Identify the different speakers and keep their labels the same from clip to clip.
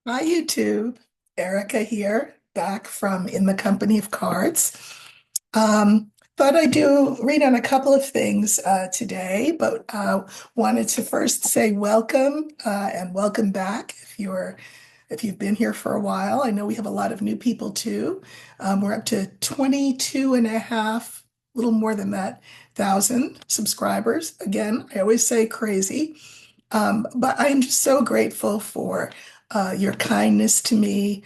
Speaker 1: Hi, YouTube. Erica here, back from In the Company of Cards. Thought I'd do read on a couple of things today, but wanted to first say welcome and welcome back if you've been here for a while. I know we have a lot of new people too. We're up to 22 and a half, a little more than that, thousand subscribers. Again, I always say crazy. But I am just so grateful for your kindness to me,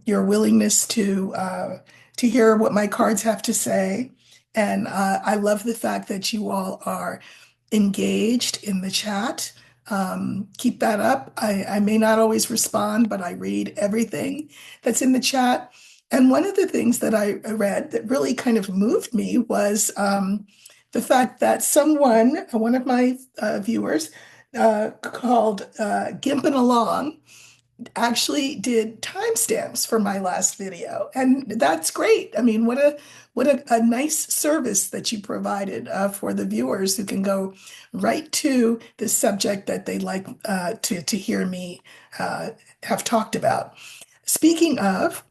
Speaker 1: your willingness to hear what my cards have to say, and I love the fact that you all are engaged in the chat. Keep that up. I may not always respond, but I read everything that's in the chat. And one of the things that I read that really kind of moved me was the fact that one of my viewers, called Gimping Along, actually did timestamps for my last video, and that's great. I mean, what a nice service that you provided for the viewers who can go right to the subject that they like to hear me have talked about. Speaking of,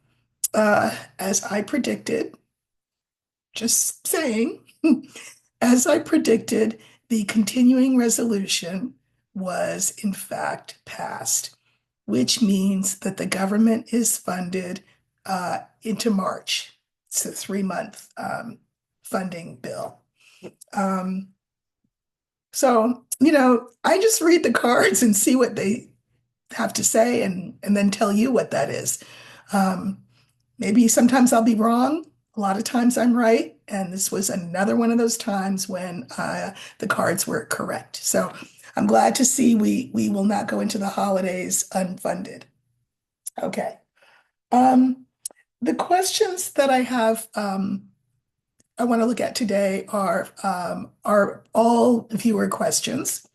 Speaker 1: as I predicted, just saying, as I predicted, the continuing resolution was in fact passed, which means that the government is funded into March. It's a 3 month funding bill. Um, so, I just read the cards and see what they have to say and then tell you what that is. Um, Maybe sometimes I'll be wrong. A lot of times I'm right. And this was another one of those times when the cards were correct. So I'm glad to see we will not go into the holidays unfunded. Okay. Um, the questions that I want to look at today are all viewer questions.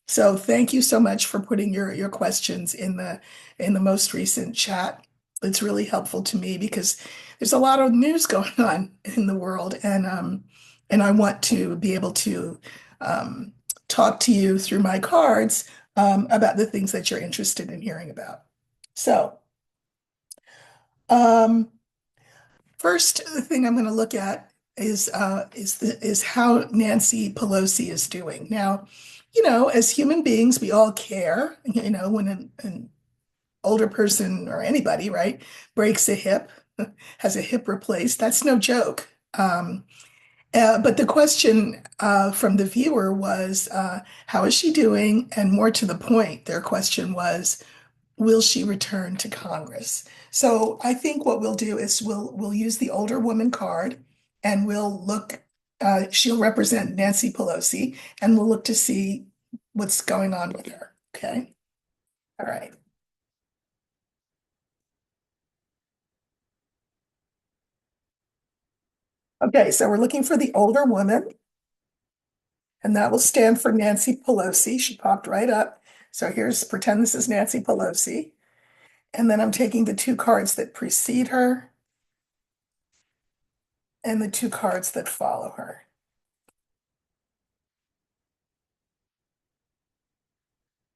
Speaker 1: So thank you so much for putting your questions in the most recent chat. It's really helpful to me because there's a lot of news going on in the world, and I want to be able to um, talk to you through my cards about the things that you're interested in hearing about. So, um, first thing I'm going to look at is how Nancy Pelosi is doing. Now, as human beings, we all care. When an older person or anybody, right, breaks a hip, has a hip replaced, that's no joke. But the question from the viewer was, how is she doing? And more to the point, their question was, will she return to Congress? So I think what we'll do is we'll use the older woman card, and we'll look. She'll represent Nancy Pelosi, and we'll look to see what's going on with her. Okay. All right. Okay. So we're looking for the older woman, and that will stand for Nancy Pelosi. She popped right up. So here's pretend this is Nancy Pelosi. And then I'm taking the two cards that precede her and the two cards that follow her.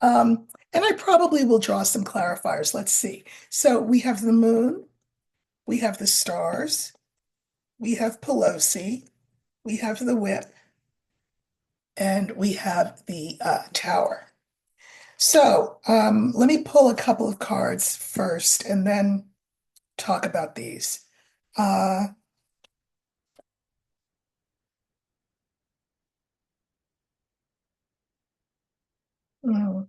Speaker 1: And I probably will draw some clarifiers. Let's see. So we have the moon, we have the stars, we have Pelosi, we have the whip, and we have the tower. So let me pull a couple of cards first and then talk about these. Uh, hmm,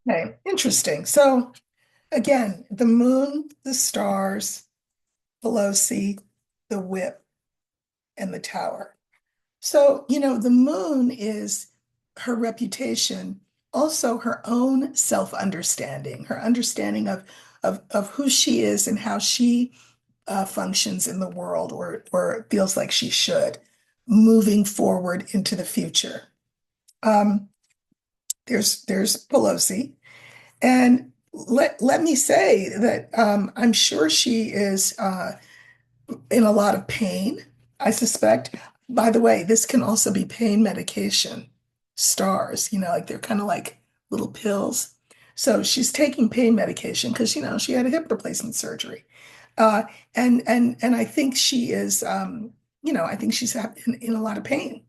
Speaker 1: okay, interesting. So again, the moon, the stars, Pelosi, the whip, and the tower. So, the moon is her reputation, also her own self-understanding, her understanding of who she is and how she functions in the world, or feels like she should, moving forward into the future. Um, there's Pelosi, and let me say that I'm sure she is in a lot of pain, I suspect. By the way, this can also be pain medication stars, like they're kind of like little pills. So she's taking pain medication because, she had a hip replacement surgery. Uh, and I think she is, I think she's in a lot of pain.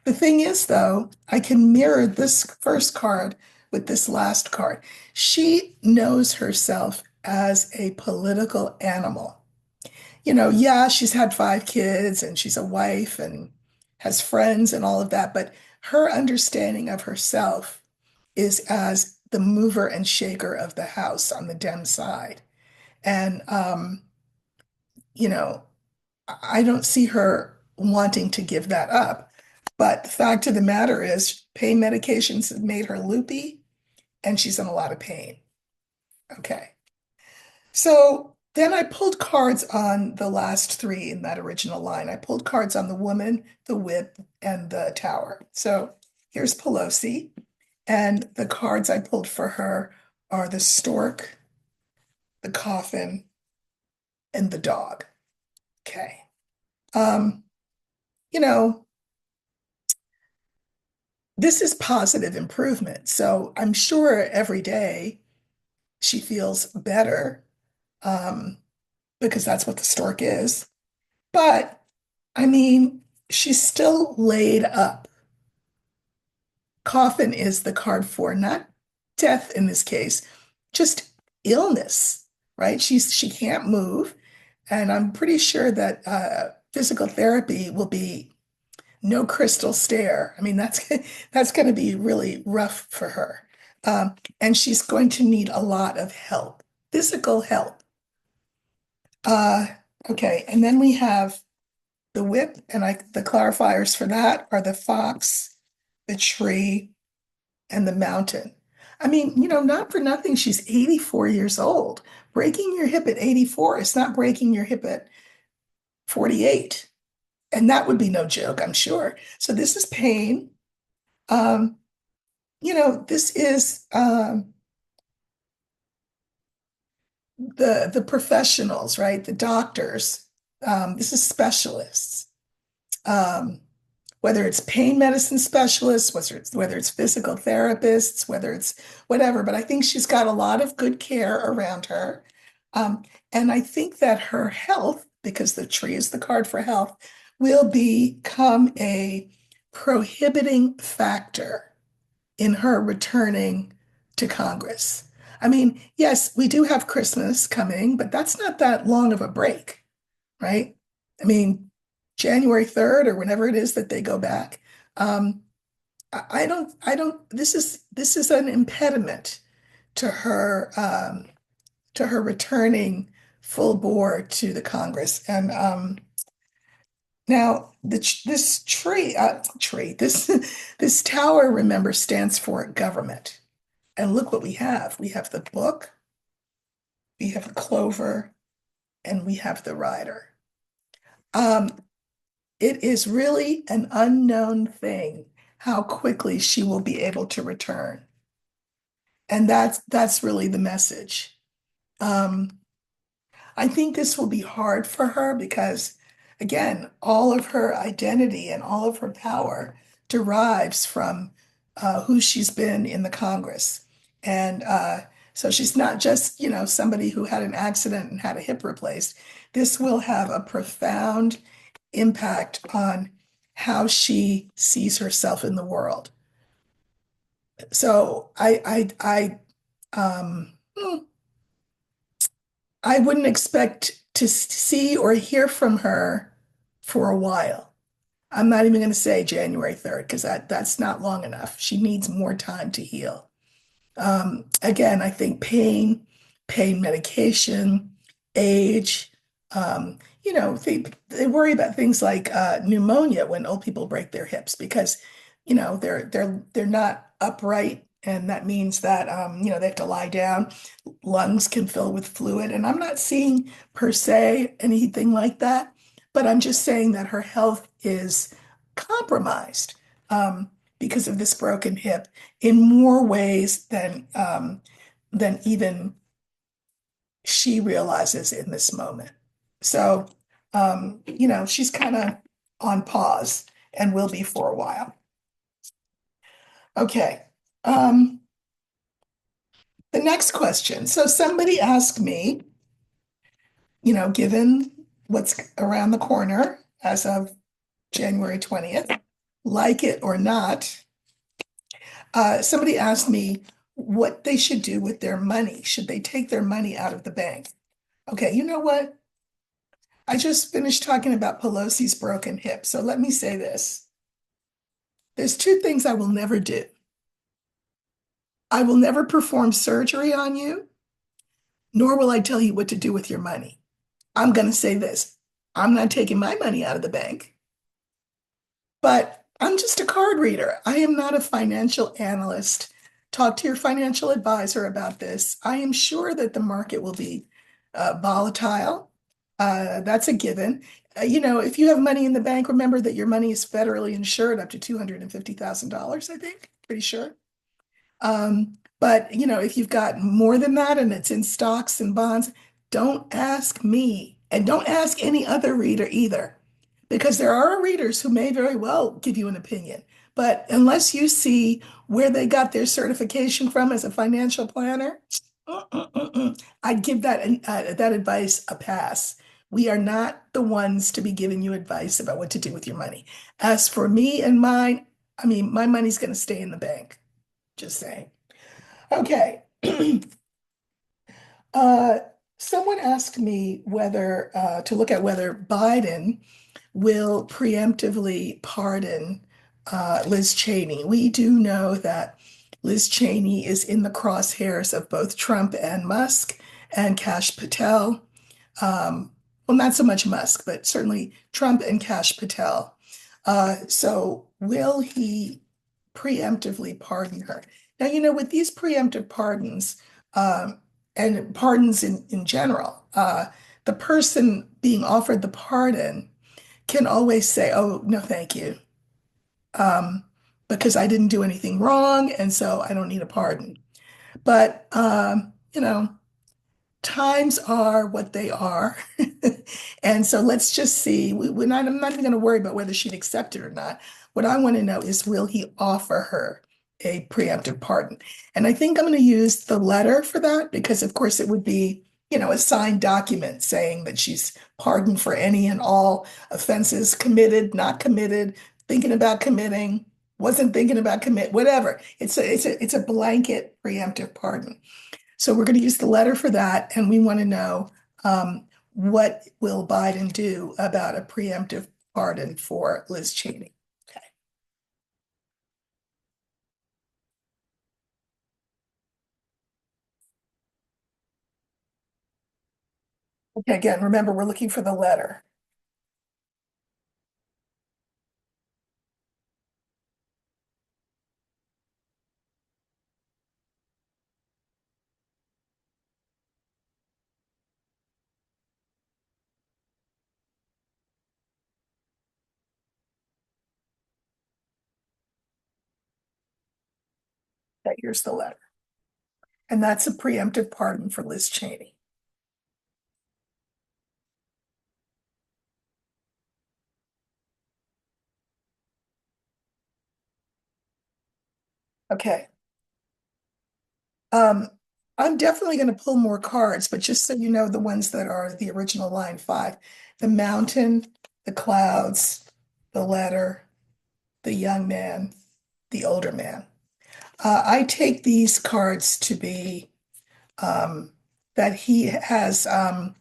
Speaker 1: The thing is, though, I can mirror this first card with this last card. She knows herself as a political animal. Yeah, she's had 5 kids and she's a wife and has friends and all of that, but her understanding of herself is as the mover and shaker of the house on the Dem side. And, you know, I don't see her wanting to give that up. But the fact of the matter is, pain medications have made her loopy and she's in a lot of pain. Okay. So then I pulled cards on the last three in that original line. I pulled cards on the woman, the whip, and the tower. So here's Pelosi. And the cards I pulled for her are the stork, the coffin, and the dog. Okay. Um, you know, this is positive improvement. So I'm sure every day she feels better, um, because that's what the stork is. But I mean, she's still laid up. Coffin is the card for not death in this case, just illness, right? She can't move, and I'm pretty sure that physical therapy will be no crystal stare. I mean, that's that's going to be really rough for her, and she's going to need a lot of help, physical help. Uh, okay, and then we have the whip, and the clarifiers for that are the fox, the tree, and the mountain. I mean, not for nothing, she's 84 years old. Breaking your hip at 84 is not breaking your hip at 48. And that would be no joke, I'm sure. So this is pain. Um, this is the professionals, right? The doctors. This is specialists. Um, whether it's pain medicine specialists, whether it's physical therapists, whether it's whatever. But I think she's got a lot of good care around her. Um, and I think that her health, because the tree is the card for health, will become a prohibiting factor in her returning to Congress. I mean, yes, we do have Christmas coming, but that's not that long of a break, right? I mean, January 3rd or whenever it is that they go back. Um, this is an impediment to her returning full bore to the Congress. And now this this tower, remember, stands for government. And look what we have. We have the book, we have the clover, and we have the rider. Um, It is really an unknown thing how quickly she will be able to return. And that's really the message. Um, I think this will be hard for her because, again, all of her identity and all of her power derives from who she's been in the Congress. And so she's not just, somebody who had an accident and had a hip replaced. This will have a profound impact on how she sees herself in the world. So I wouldn't expect to see or hear from her for a while. I'm not even going to say January 3rd because that's not long enough. She needs more time to heal. Again, I think pain medication, age, they worry about things like pneumonia when old people break their hips because, they're not upright, and that means that they have to lie down. Lungs can fill with fluid, and I'm not seeing per se anything like that, but I'm just saying that her health is compromised because of this broken hip in more ways than than even she realizes in this moment. So, she's kind of on pause and will be for a while. Okay. Um, the next question. So somebody asked me, given what's around the corner as of January 20th, like it or not, somebody asked me what they should do with their money. Should they take their money out of the bank? Okay, you know what? I just finished talking about Pelosi's broken hip. So let me say this. There's two things I will never do. I will never perform surgery on you, nor will I tell you what to do with your money. I'm going to say this. I'm not taking my money out of the bank, but I'm just a card reader. I am not a financial analyst. Talk to your financial advisor about this. I am sure that the market will be volatile. That's a given. If you have money in the bank, remember that your money is federally insured up to $250,000, I think, pretty sure. But if you've got more than that and it's in stocks and bonds, don't ask me and don't ask any other reader either, because there are readers who may very well give you an opinion. But unless you see where they got their certification from as a financial planner, I'd give that advice a pass. We are not the ones to be giving you advice about what to do with your money. As for me and mine, I mean, my money's going to stay in the bank. Just saying. Okay. Uh, Someone asked me whether to look at whether Biden will preemptively pardon Liz Cheney. We do know that Liz Cheney is in the crosshairs of both Trump and Musk and Kash Patel. Well, not so much Musk, but certainly Trump and Kash Patel. So will he preemptively pardon her? Now, with these preemptive pardons, and pardons in general, the person being offered the pardon can always say, oh, no, thank you, um, because I didn't do anything wrong, and so I don't need a pardon. But, times are what they are. And so let's just see. I'm not even going to worry about whether she'd accept it or not. What I want to know is, will he offer her a preemptive pardon? And I think I'm going to use the letter for that because, of course, it would be, a signed document saying that she's pardoned for any and all offenses committed, not committed, thinking about committing, wasn't thinking about commit, whatever. It's a blanket preemptive pardon. So we're going to use the letter for that, and we want to know what will Biden do about a preemptive pardon for Liz Cheney. Okay. Okay, again, remember, we're looking for the letter. Okay, here's the letter. And that's a preemptive pardon for Liz Cheney. Okay. Um, I'm definitely going to pull more cards, but just so you know, the ones that are the original line five, the mountain, the clouds, the letter, the young man, the older man. I take these cards to be that he hasn't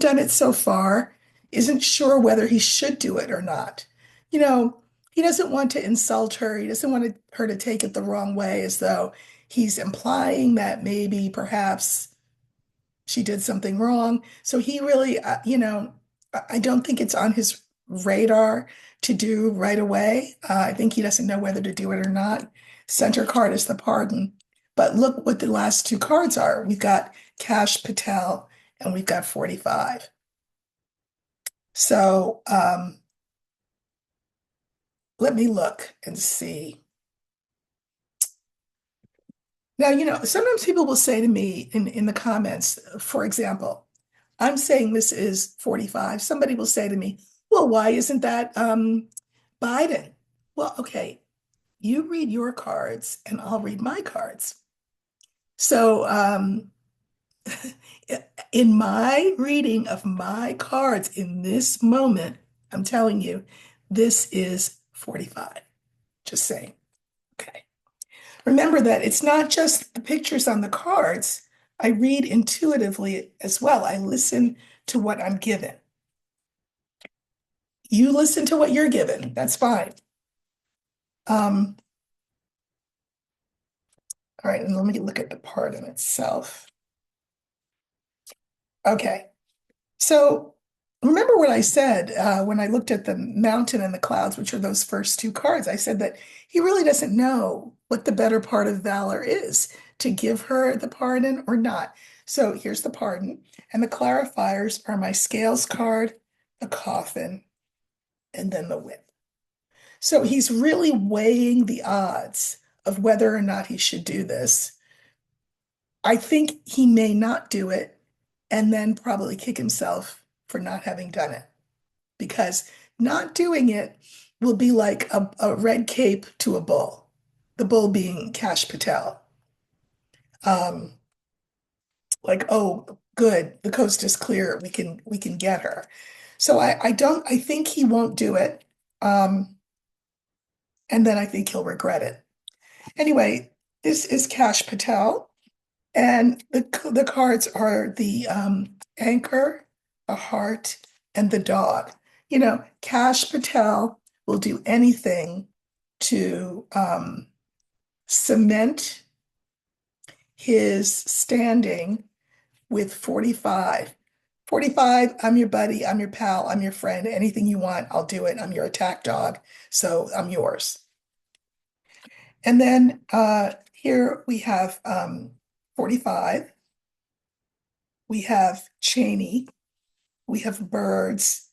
Speaker 1: done it so far, isn't sure whether he should do it or not. You know, he doesn't want to insult her. He doesn't want her to take it the wrong way, as though he's implying that maybe perhaps she did something wrong. So he really, I don't think it's on his radar to do right away. I think he doesn't know whether to do it or not. Center card is the pardon. But look what the last two cards are. We've got Cash Patel and we've got 45. So let me look and see. Now, sometimes people will say to me in the comments, for example, I'm saying this is 45. Somebody will say to me, well, why isn't that Biden? Well, okay, you read your cards and I'll read my cards. So, in my reading of my cards in this moment, I'm telling you, this is 45. Just saying. Okay. Remember that it's not just the pictures on the cards. I read intuitively as well. I listen to what I'm given. You listen to what you're given. That's fine. Um, all right, and let me look at the part in itself. Okay. So remember what I said when I looked at the mountain and the clouds, which are those first two cards. I said that he really doesn't know what the better part of valor is, to give her the pardon or not. So here's the pardon, and the clarifiers are my scales card, the coffin, and then the whip. So he's really weighing the odds of whether or not he should do this. I think he may not do it and then probably kick himself for not having done it, because not doing it will be like a red cape to a bull, the bull being Cash Patel. Um, like, oh, good, the coast is clear, we can get her. So I think he won't do it. And then I think he'll regret it. Anyway, this is Cash Patel, and the cards are the anchor, a heart, and the dog. Cash Patel will do anything to cement his standing with 45. 45, I'm your buddy, I'm your pal, I'm your friend. Anything you want, I'll do it. I'm your attack dog, so I'm yours. And then here we have 45. We have Cheney, we have birds,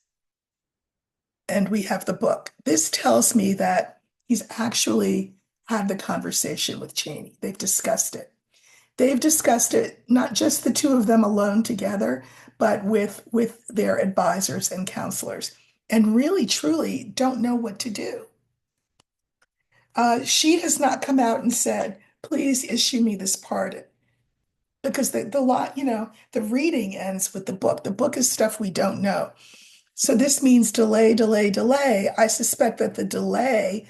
Speaker 1: and we have the book. This tells me that he's actually had the conversation with Cheney. They've discussed it. They've discussed it, not just the two of them alone together, but with their advisors and counselors, and really truly don't know what to do. She has not come out and said, please issue me this pardon. Because the lot, the reading ends with the book. The book is stuff we don't know. So this means delay, delay, delay. I suspect that the delay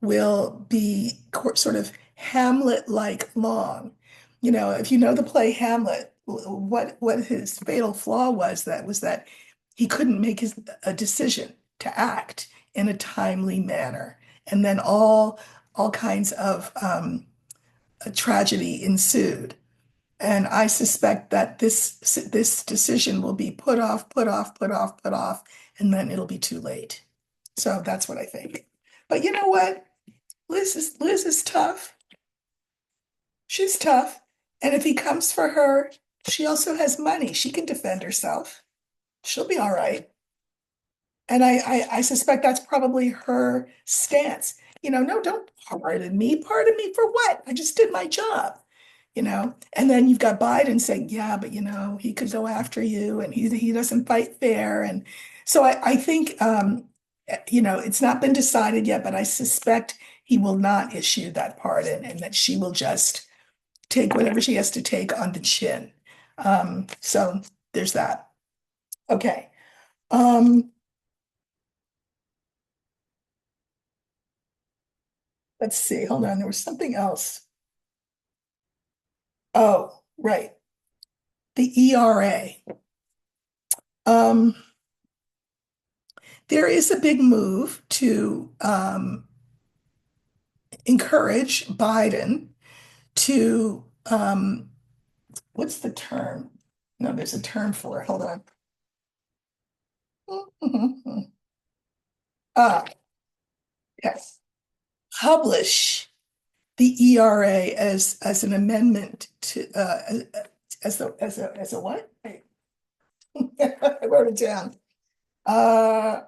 Speaker 1: will be sort of Hamlet-like long. If you know the play Hamlet, what his fatal flaw was that he couldn't make a decision to act in a timely manner, and then all kinds of a tragedy ensued. And I suspect that this decision will be put off, put off, put off, put off, and then it'll be too late. So that's what I think. But you know what? Liz is tough. She's tough. And if he comes for her, she also has money. She can defend herself. She'll be all right. And I suspect that's probably her stance. No, don't pardon me. Pardon me for what? I just did my job. And then you've got Biden saying, yeah, but he could go after you, and he doesn't fight fair. And so I think it's not been decided yet, but I suspect he will not issue that pardon, and that she will just take whatever she has to take on the chin. So there's that. Okay. Um, let's see. Hold on. There was something else. Oh, right. The ERA. Um, there is a big move to encourage Biden to, what's the term? No, there's a term for it. Hold on. Ah, yes. Publish the ERA as an amendment to as a what? I wrote it down. Uh,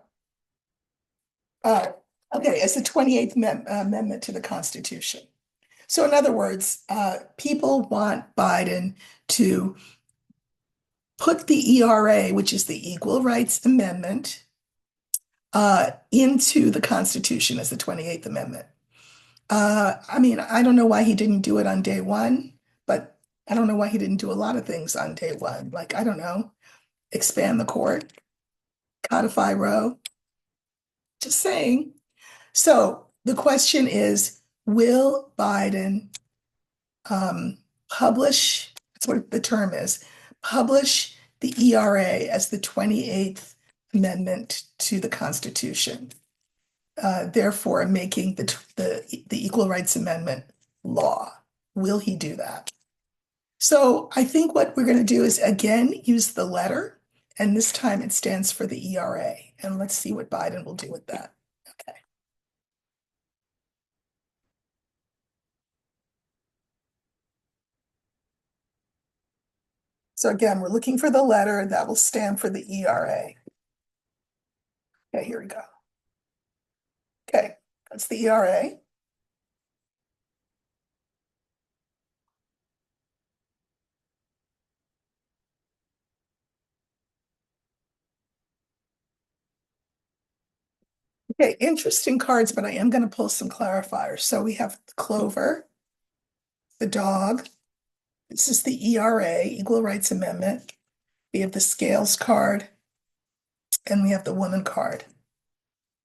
Speaker 1: uh, okay, as the 28th Amendment to the Constitution. So in other words, people want Biden to put the ERA, which is the Equal Rights Amendment, into the Constitution as the 28th Amendment. I mean, I don't know why he didn't do it on day one, but I don't know why he didn't do a lot of things on day one. Like, I don't know, expand the court, codify Roe, just saying. So the question is, will Biden um, publish, that's what the term is, publish the ERA as the 28th Amendment to the Constitution, therefore making the Equal Rights Amendment law? Will he do that? So I think what we're going to do is again use the letter, and this time it stands for the ERA. And let's see what Biden will do with that. Okay. So again, we're looking for the letter that will stand for the ERA. Okay, here we go. Okay, that's the ERA. Okay, interesting cards, but I am going to pull some clarifiers. So we have Clover, the dog. This is the ERA, Equal Rights Amendment. We have the Scales card, and we have the Woman card.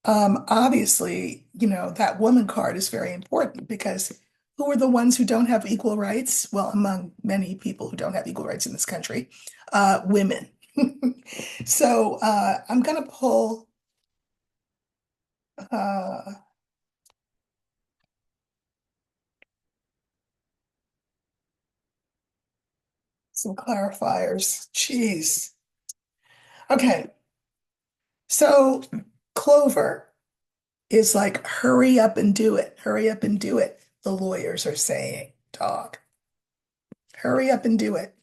Speaker 1: Obviously, that woman card is very important because who are the ones who don't have equal rights? Well, among many people who don't have equal rights in this country, women. So I'm going to pull uh, some clarifiers. Jeez. Okay. So Clover is like, hurry up and do it. Hurry up and do it. The lawyers are saying, dog, hurry up and do it.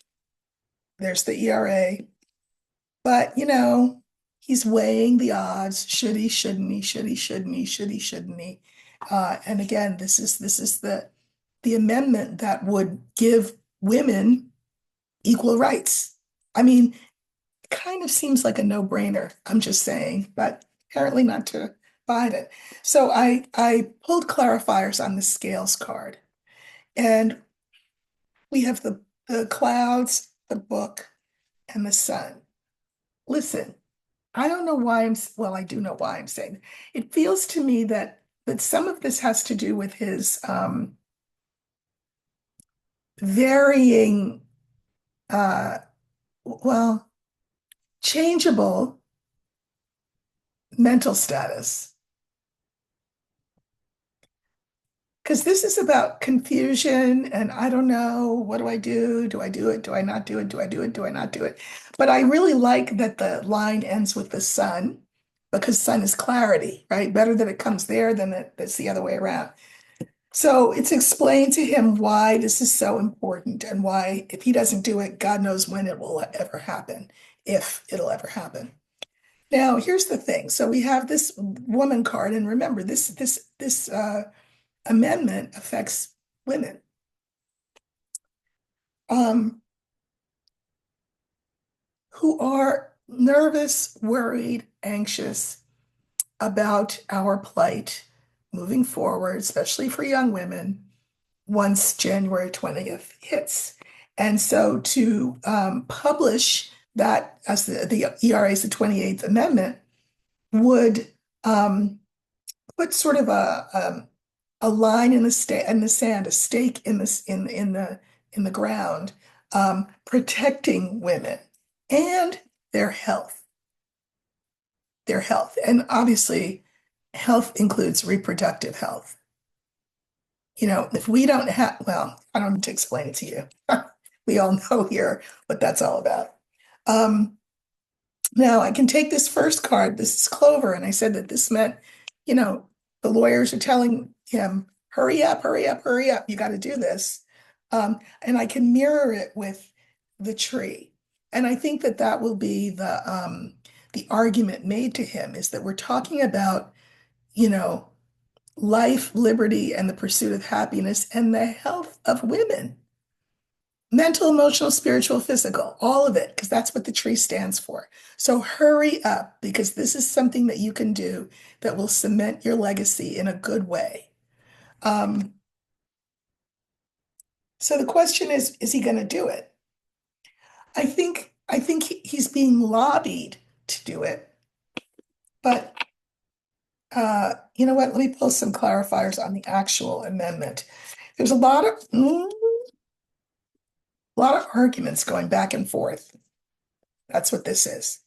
Speaker 1: There's the ERA. But, he's weighing the odds. Should he, shouldn't he, should he, shouldn't he, should he, shouldn't he? And again, this is the amendment that would give women equal rights. I mean, it kind of seems like a no-brainer. I'm just saying, but apparently not to Biden. So I pulled clarifiers on the scales card, and we have the clouds, the book, and the sun. Listen, I don't know why well, I do know why I'm saying. It feels to me that some of this has to do with his varying, uh, well, changeable mental status. Because this is about confusion and I don't know, what do I do? Do I do it? Do I not do it? Do I do it? Do I not do it? But I really like that the line ends with the sun because sun is clarity, right? Better that it comes there than that it's the other way around. So it's explained to him why this is so important and why if he doesn't do it, God knows when it will ever happen, if it'll ever happen. Now, here's the thing. So we have this woman card, and remember, this amendment affects women. Um, who are nervous, worried, anxious about our plight moving forward, especially for young women, once January 20th hits. And so to publish that as the ERA is the 28th Amendment would put sort of a line in the sand, a stake in this in the ground, protecting women and their health, their health, and obviously, health includes reproductive health. If we don't have, well, I don't need to explain it to you. We all know here what that's all about. Um, Now I can take this first card. This is Clover, and I said that this meant, you know, the lawyers are telling him, hurry up, hurry up, hurry up. You got to do this. And I can mirror it with the tree. And I think that that will be the argument made to him is that we're talking about, you know, life, liberty, and the pursuit of happiness and the health of women. Mental, emotional, spiritual, physical, all of it, because that's what the tree stands for. So hurry up, because this is something that you can do that will cement your legacy in a good way. Um, so the question is he going to do it? I think he's being lobbied to do it, but you know what? Let me pull some clarifiers on the actual amendment. There's a lot of arguments going back and forth. That's what this is.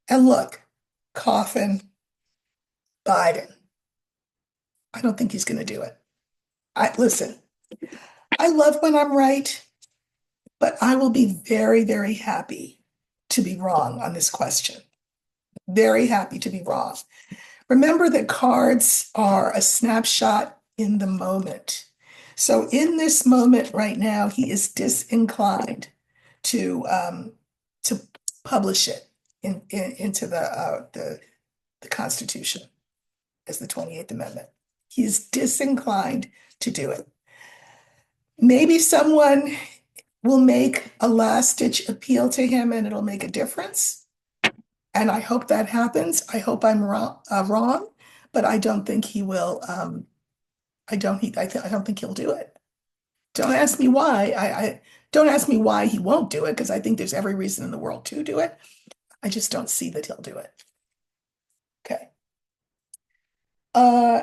Speaker 1: And look, Coffin, Biden. I don't think he's going to do it. I listen. I love when I'm right, but I will be very, very happy to be wrong on this question. Very happy to be wrong. Remember that cards are a snapshot in the moment. So in this moment right now, he is disinclined to to publish it into the Constitution as the 28th Amendment. He's disinclined to do it. Maybe someone will make a last ditch appeal to him and it'll make a difference. And I hope that happens. I hope I'm wrong, but I don't think he will. I don't think he'll do it. Don't ask me why. I don't ask me why he won't do it because I think there's every reason in the world to do it. I just don't see that he'll do it. Okay. Uh,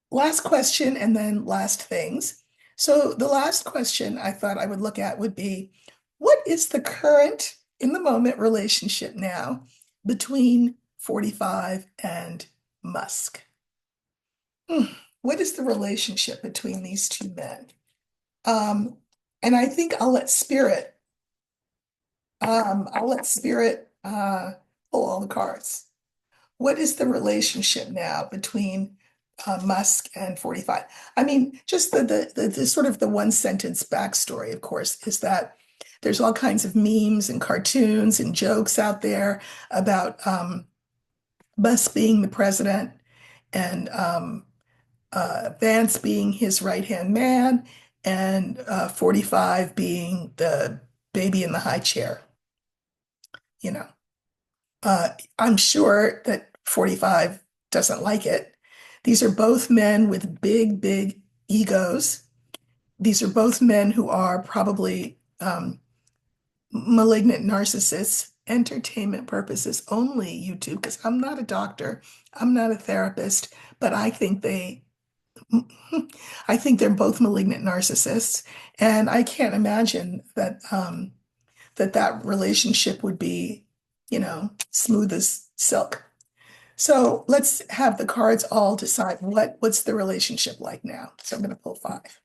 Speaker 1: Last question and then last things. So the last question I thought I would look at would be, what is the current in the moment relationship now between 45 and Musk? Hmm. What is the relationship between these two men? Um, and I think I'll let Spirit pull all the cards. What is the relationship now between Musk and 45? I mean, just the sort of the one sentence backstory, of course, is that there's all kinds of memes and cartoons and jokes out there about Musk being the president and Vance being his right-hand man and 45 being the baby in the high chair, you know. I'm sure that 45 doesn't like it. These are both men with big, big egos. These are both men who are probably malignant narcissists, entertainment purposes only, YouTube, because I'm not a doctor, I'm not a therapist, but I think they're both malignant narcissists, and I can't imagine that that relationship would be, smooth as silk. So let's have the cards all decide what's the relationship like now. So I'm going to pull five.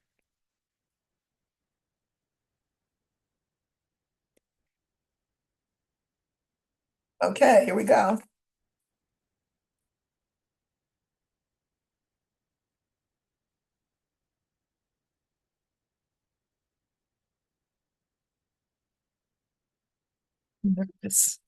Speaker 1: Okay, here we go. Nervous.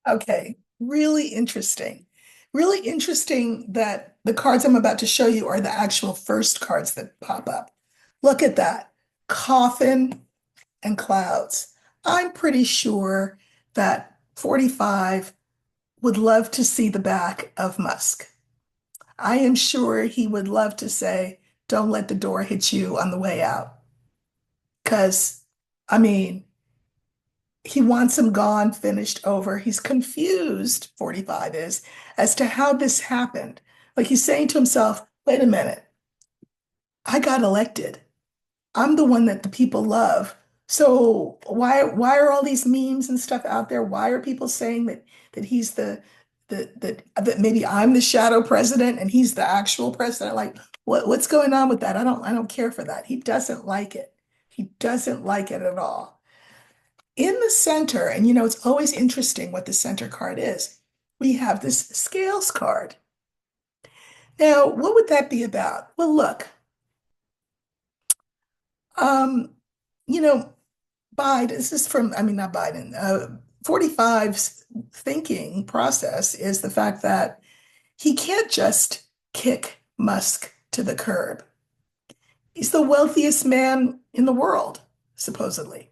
Speaker 1: Okay, really interesting. Really interesting that the cards I'm about to show you are the actual first cards that pop up. Look at that. Coffin and clouds. I'm pretty sure that 45 would love to see the back of Musk. I am sure he would love to say, don't let the door hit you on the way out. Because, I mean, he wants him gone, finished, over. He's confused, 45 is, as to how this happened. Like he's saying to himself, wait a minute, I got elected. I'm the one that the people love. So why are all these memes and stuff out there? Why are people saying that he's that maybe I'm the shadow president and he's the actual president? Like what's going on with that? I don't care for that. He doesn't like it. He doesn't like it at all. In the center, and it's always interesting what the center card is. We have this scales card. Now, what would that be about? Well, look, um, you know. Biden, this is from, I mean, not Biden, 45's thinking process is the fact that he can't just kick Musk to the curb. He's the wealthiest man in the world, supposedly.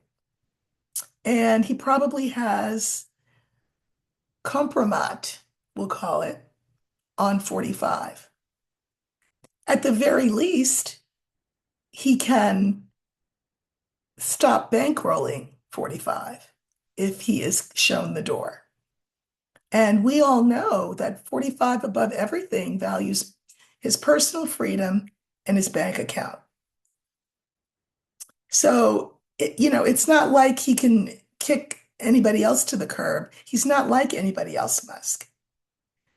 Speaker 1: And he probably has compromat, we'll call it, on 45. At the very least, he can stop bankrolling 45 if he is shown the door. And we all know that 45 above everything values his personal freedom and his bank account. So, it's not like he can kick anybody else to the curb. He's not like anybody else, Musk.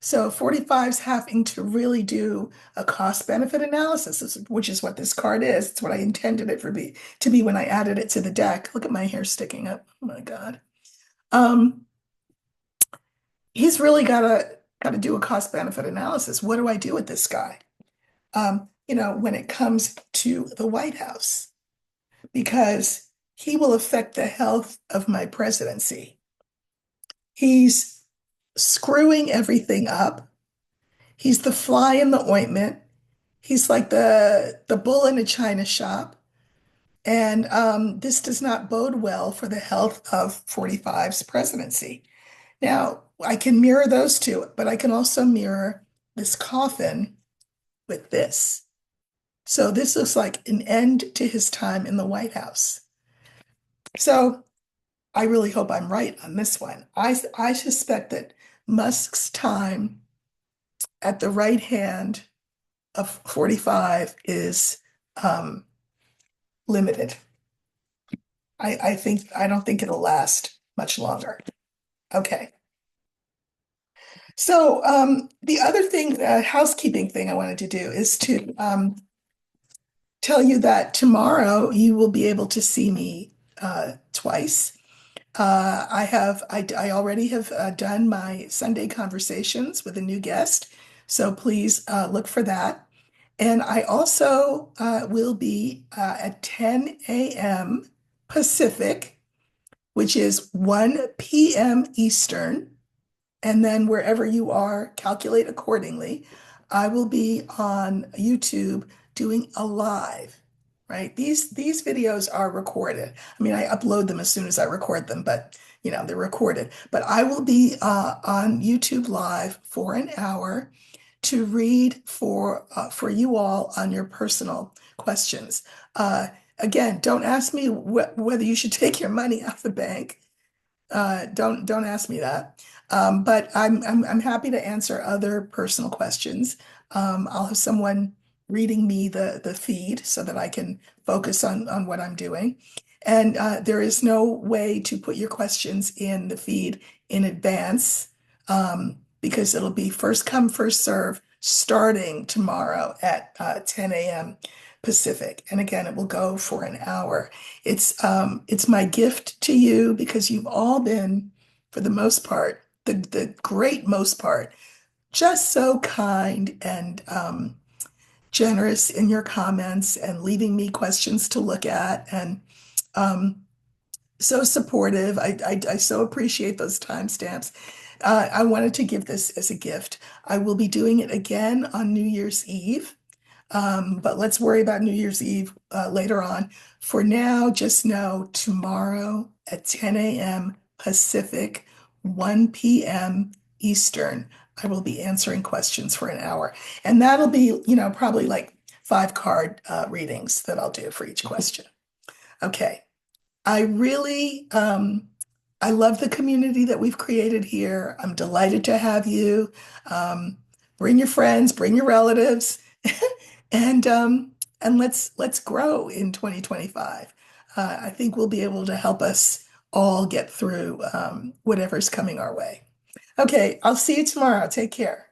Speaker 1: So 45's having to really do a cost benefit analysis, which is what this card is. It's what I intended it to be when I added it to the deck. Look at my hair sticking up. Oh my God. Um, he's really gotta do a cost benefit analysis. What do I do with this guy? When it comes to the White House, because he will affect the health of my presidency. He's screwing everything up. He's the fly in the ointment. He's like the bull in a china shop. And this does not bode well for the health of 45's presidency. Now, I can mirror those two, but I can also mirror this coffin with this. So this looks like an end to his time in the White House. So I really hope I'm right on this one. I suspect that Musk's time at the right hand of 45 is um, limited. I don't think it'll last much longer. Okay. So the other thing, housekeeping thing I wanted to do is to tell you that tomorrow you will be able to see me twice. I already have done my Sunday conversations with a new guest, so please look for that. And I also will be at 10 a.m. Pacific, which is 1 p.m. Eastern, and then wherever you are, calculate accordingly. I will be on YouTube doing a live, right? These videos are recorded. I mean, I upload them as soon as I record them, but they're recorded. But I will be on YouTube live for an hour to read for you all on your personal questions. Again, don't ask me whether you should take your money out of the bank. Don't ask me that. But I'm happy to answer other personal questions. I'll have someone reading me the feed so that I can focus on what I'm doing. And there is no way to put your questions in the feed in advance because it'll be first come, first serve starting tomorrow at 10 a.m. Pacific. And again, it will go for an hour. It's my gift to you because you've all been, for the most part, the great most part, just so kind and generous in your comments and leaving me questions to look at and um, so supportive. I so appreciate those timestamps. I wanted to give this as a gift. I will be doing it again on New Year's Eve. But let's worry about New Year's Eve later on. For now, just know tomorrow at 10 a.m. Pacific, 1 p.m. Eastern, I will be answering questions for an hour. And that'll be, probably like 5 card readings that I'll do for each question. Okay. I love the community that we've created here. I'm delighted to have you. Um, bring your friends, bring your relatives. And let's grow in 2025. I think we'll be able to help us all get through whatever's coming our way. Okay, I'll see you tomorrow. Take care.